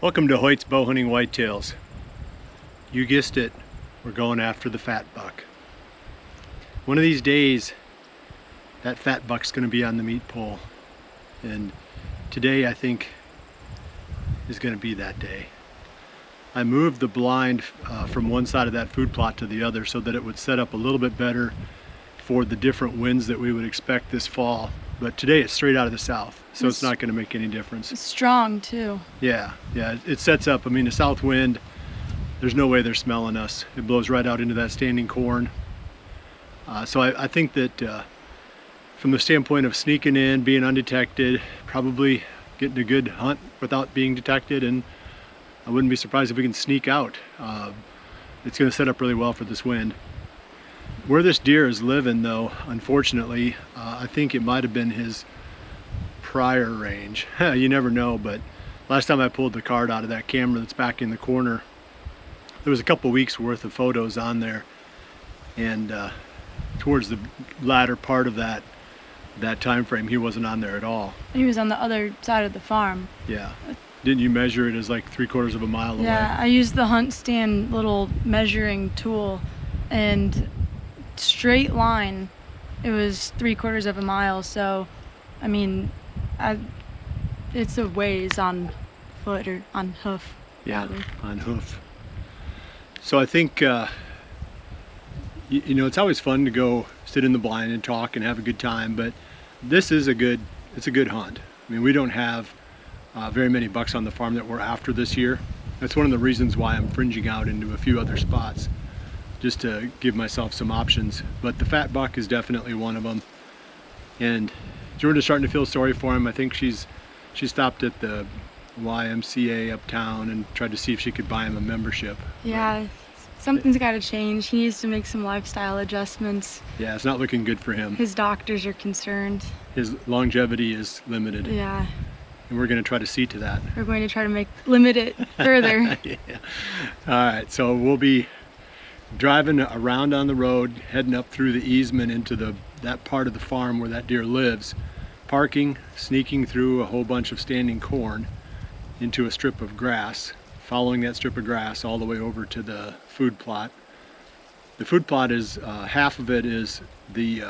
Welcome to Hoyt's Bowhunting Whitetails. You guessed it, we're going after the fat buck. One of these days, that fat buck's going to be on the meat pole. And today, I think, is going to be that day. I moved the blind from one side of that food plot to the other so that it would set up a little bit better for the different winds that we would expect this fall. But today it's straight out of the south, so it's not going to make any difference. It's strong too. Yeah, it sets up. I mean, the south wind, there's no way they're smelling us. It blows right out into that standing corn. So I think that from the standpoint of sneaking in, being undetected, probably getting a good hunt without being detected, and I wouldn't be surprised if we can sneak out. It's going to set up really well for this wind. Where this deer is living, though, unfortunately, I think it might have been his prior range. You never know, but last time I pulled the card out of that camera that's back in the corner, there was a couple weeks worth of photos on there, and towards the latter part of that time frame, he wasn't on there at all. He was on the other side of the farm. Yeah. Didn't you measure it as like 3/4 of a mile away? Yeah, I used the hunt stand little measuring tool, and straight line, it was 3/4 of a mile. So, I mean, it's a ways on foot or on hoof. Yeah, on hoof. So I think, you know, it's always fun to go sit in the blind and talk and have a good time, but this is it's a good hunt. I mean, we don't have very many bucks on the farm that we're after this year. That's one of the reasons why I'm fringing out into a few other spots, just to give myself some options. But the fat buck is definitely one of them. And Jordan's starting to feel sorry for him. I think she stopped at the YMCA uptown and tried to see if she could buy him a membership. Yeah, something's got to change. He needs to make some lifestyle adjustments. Yeah, it's not looking good for him. His doctors are concerned. His longevity is limited. Yeah. And we're going to try to see to that. We're going to try to limit it further. Yeah. All right, so we'll be driving around on the road, heading up through the easement into that part of the farm where that deer lives, parking, sneaking through a whole bunch of standing corn into a strip of grass, following that strip of grass all the way over to the food plot. The food plot is, half of it is the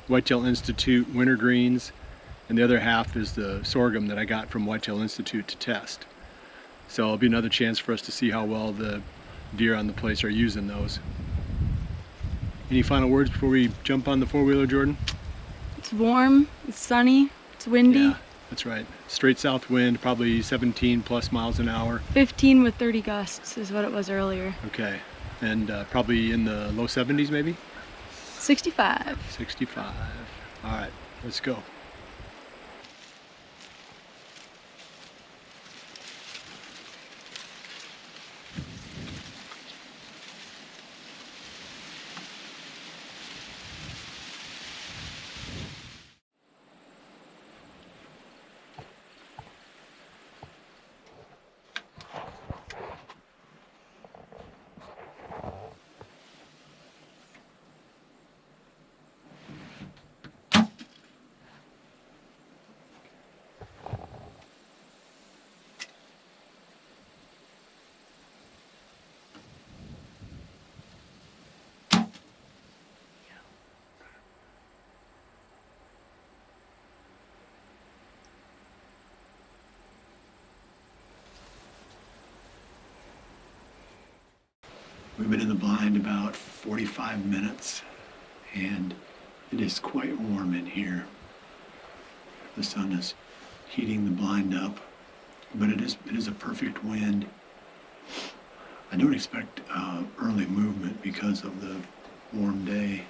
Whitetail Institute winter greens, and the other half is the sorghum that I got from Whitetail Institute to test. So it'll be another chance for us to see how well the deer on the place are using those. Any final words before we jump on the four-wheeler, Jordan? It's warm, it's sunny, it's windy. Yeah, that's right. Straight south wind, probably 17 plus miles an hour. 15 with 30 gusts is what it was earlier. Okay, and probably in the low 70s maybe? 65. 65. All right, let's go. We've been in the blind about 45 minutes, and it is quite warm in here. The sun is heating the blind up, but it is a perfect wind. I don't expect early movement because of the warm day.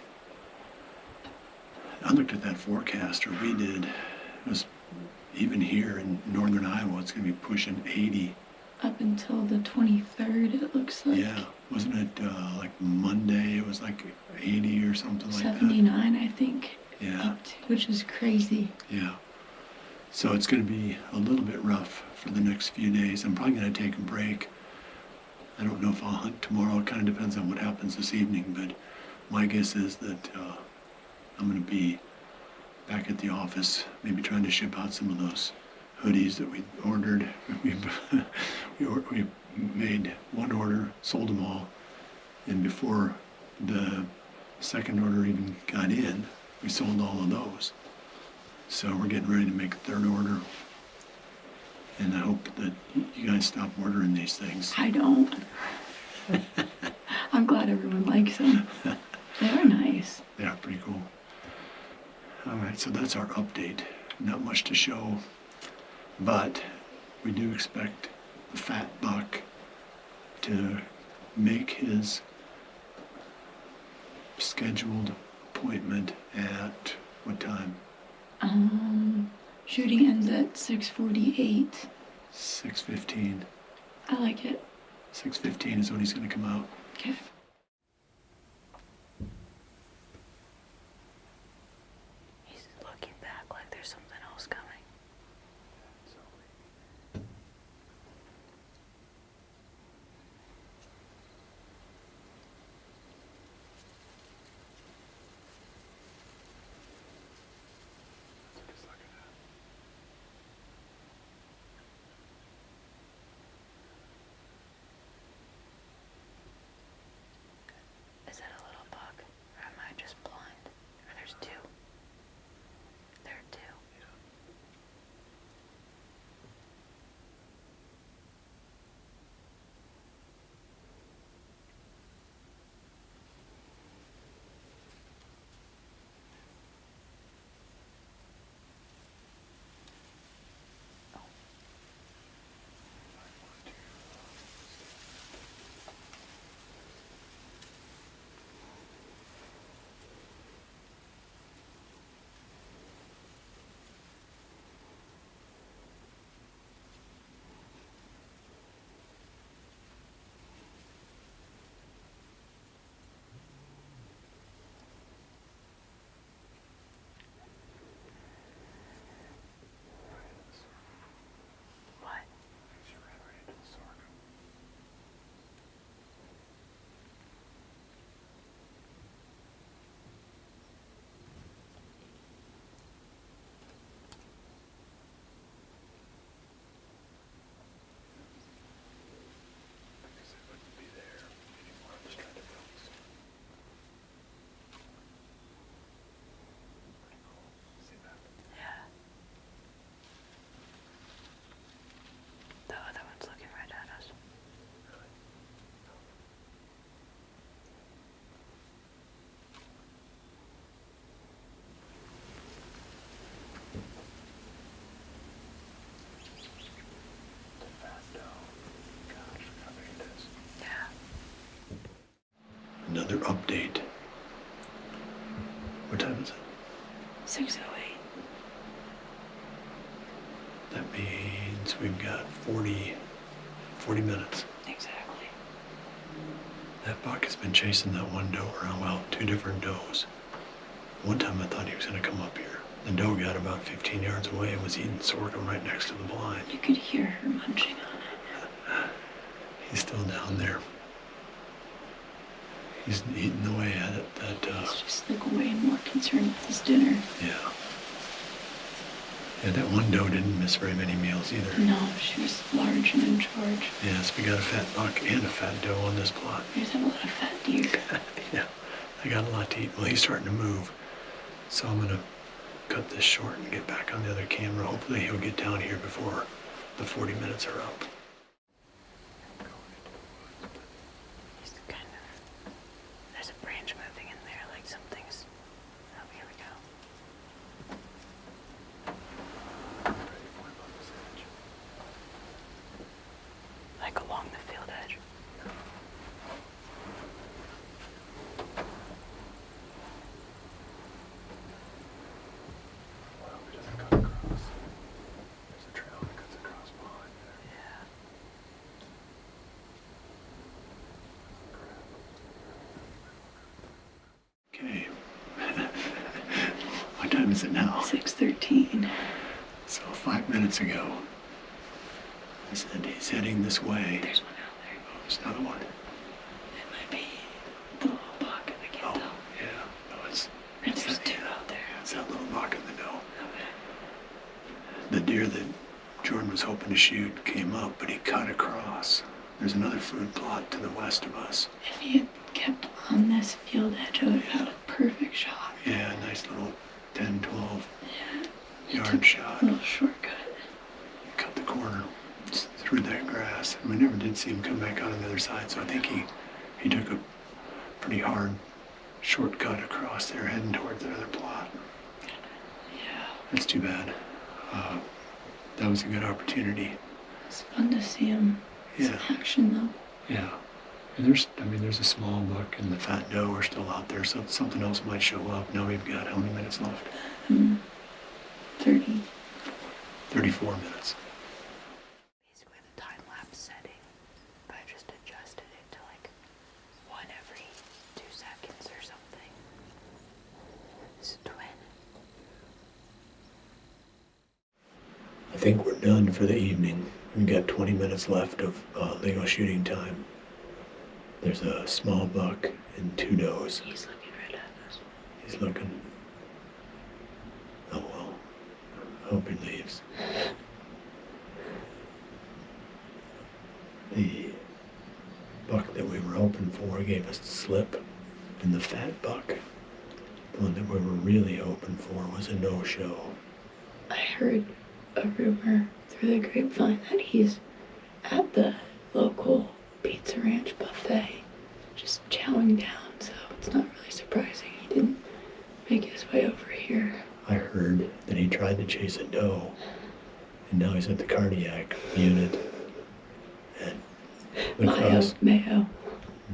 I looked at that forecast, or we did. It was, even here in northern Iowa, it's going to be pushing 80. Up until the 23rd, it looks like. Yeah, wasn't it like Monday? It was like 80 or something like that. 79, I think. Yeah. Up to, which is crazy. Yeah. So it's going to be a little bit rough for the next few days. I'm probably going to take a break. I don't know if I'll hunt tomorrow. It kind of depends on what happens this evening, but my guess is that I'm going to be back at the office, maybe trying to ship out some of those hoodies that we ordered. We made one order, sold them all, and before the second order even got in, we sold all of those. So we're getting ready to make a third order, and I hope that you guys stop ordering these things. I don't. I'm glad everyone likes them. They are nice. They are pretty cool. All right, so that's our update. Not much to show, but we do expect the fat buck to make his scheduled appointment at what time? Shooting ends at 6:48. 6:15. I like it. 6:15 is when he's going to come out. Okay. He's looking back like there's something else coming. Is that a little buck? Or am I just blind? Or there's two? There are two. What? Yeah. The other one's looking right at us. Yeah. Another update. What time is it? 6:08. That means we've got 40 minutes. Exactly. That buck has been chasing that one doe around, well, two different does. One time I thought he was going to come up here. The doe got about 15 yards away and was eating sorghum right next to the blind. You could hear her munching on it. He's still down there. He's eating away at it. He's just like way more concerned with his dinner. Yeah. Yeah, that one doe didn't miss very many meals either. No, she was large and in charge. Yes, we got a fat buck and a fat doe on this plot. We just have a lot of fat deer. Yeah, I got a lot to eat. Well, he's starting to move. So I'm going to cut this short and get back on the other camera. Hopefully he'll get down here before the 40 minutes are up. He's kind of... There's a branch moving in there, like something's... Oh, here we go. Like along the field edge. Well, it doesn't cut across. There's a trail that cuts across behind there. Yeah. Okay. What time is it now? 6:13. So 5 minutes ago, I said he's heading this way. There's one out there. Oh, there's another one. It might be the little buck. I can't Oh, tell. yeah. No, it's There's two out there. it's that little buck in the doe. Okay. The deer that Jordan was hoping to shoot came up, but he cut across. There's another food plot to the west of us. If he had kept on this field edge, I would have had a perfect shot. Yeah, nice little 10, 12 He yard took shot. a little shortcut. Cut the corner through that grass, and we never did see him come back out on the other side, so I think he took a pretty hard shortcut across there heading towards the other plot. Yeah. That's too bad. That was a good opportunity. It's fun to see him. Yeah. Some action though. Yeah. And there's a small buck and the fat doe are still out there, so something else might show up. Now we've got how many minutes left? 30. 34 minutes. Basically the time-lapse setting, but I just adjusted it to like 1 every 2 seconds or something. It's a twin. I think we're done for the evening. We've got 20 minutes left of legal shooting time. There's a small buck and 2 does. He's looking right at us. He's looking. Oh well. I hope he leaves. The buck that we were hoping for gave us the slip, and the fat buck, the one that we were really hoping for, was a no-show. I heard a rumor through the grapevine that he's at the local Pizza Ranch buffet, just chowing down, so it's not really surprising he didn't make his way over here. I heard that he tried to chase a doe, and now he's at the cardiac unit at the cross. Mayo.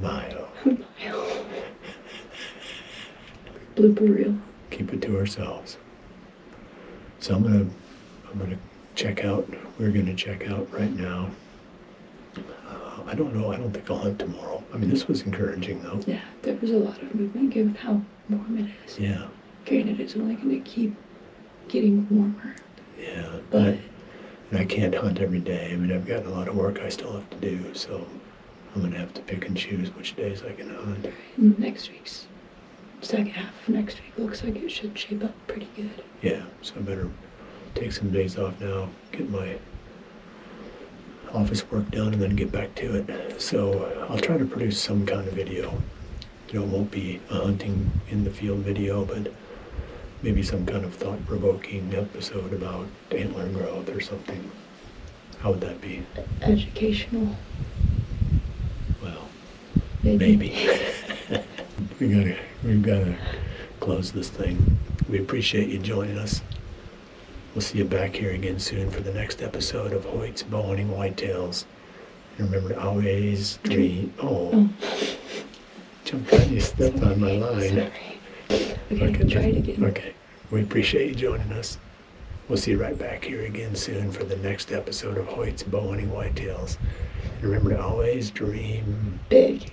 Mayo. Blooper reel. Keep it to ourselves. So I'm gonna check out. We're gonna check out right now. I don't know. I don't think I'll hunt tomorrow. I mean, this was encouraging though. Yeah, there was a lot of movement given how warm it is. Yeah. Granted, it's only going to keep getting warmer. Yeah. But and I can't hunt every day. I mean, I've got a lot of work I still have to do, so I'm gonna have to pick and choose which days I can hunt. next week's second half of next week looks like it should shape up pretty good. Yeah. So I better take some days off now, get my office work done, and then get back to it. So I'll try to produce some kind of video. You know, it won't be a hunting in the field video, but maybe some kind of thought-provoking episode about antler growth or something. How would that be? Educational. Well, Maybe. We've gotta close this thing. We appreciate you joining us. We'll see you back here again soon for the next episode of Hoyt's Bowhunting Whitetails. And remember to always dream. Oh. Jumped on you, stepped on my line. Sorry. Okay, try it again. Okay. We appreciate you joining us. We'll see you right back here again soon for the next episode of Hoyt's Bowhunting Whitetails. And remember to always dream Big.